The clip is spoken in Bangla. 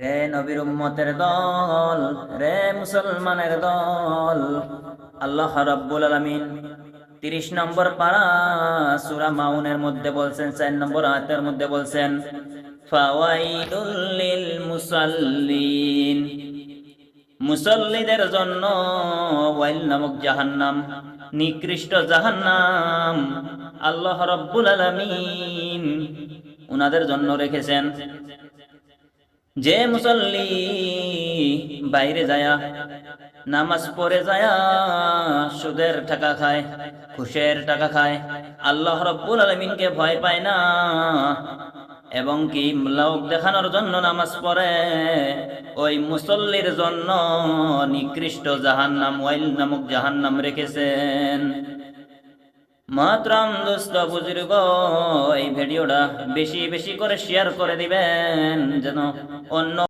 রে নবীর উম্মতের দল, রে মুসলমানের দল, আল্লাহ রাব্বুল আলামিন 30 নম্বর পারা সূরা মাউনের মধ্যে বলছেন, 4 নম্বর আয়াতের মধ্যে বলছেন, ফাওয়াইলুল লিল মুসাল্লিন, মুসল্লিদের জন্য ওয়াইল নামক জাহান্নাম, নিকৃষ্ট জাহান্নাম আল্লাহ রাব্বুল আলামিন উনাদের জন্য রেখেছেন। যে মুসল্লি বাইরে যায়া নামাজ পড়ে যায়া সুদের টাকা খায়, ঘুষের টাকা খায়, আল্লাহ রাব্বুল আলামিনকে ভয় পায় না, এবং কি লোক দেখানোর জন্য নামাজ পড়ে, ওই মুসল্লির জন্য নিকৃষ্ট জাহান্নাম, ওয়াইল নামক জাহান্নাম রেখেছেন। মাতরাম দোস্ত বুজুর্গ, এই ভিডিওটা বেশি বেশি করে শেয়ার করে দিবেন যেন অন্য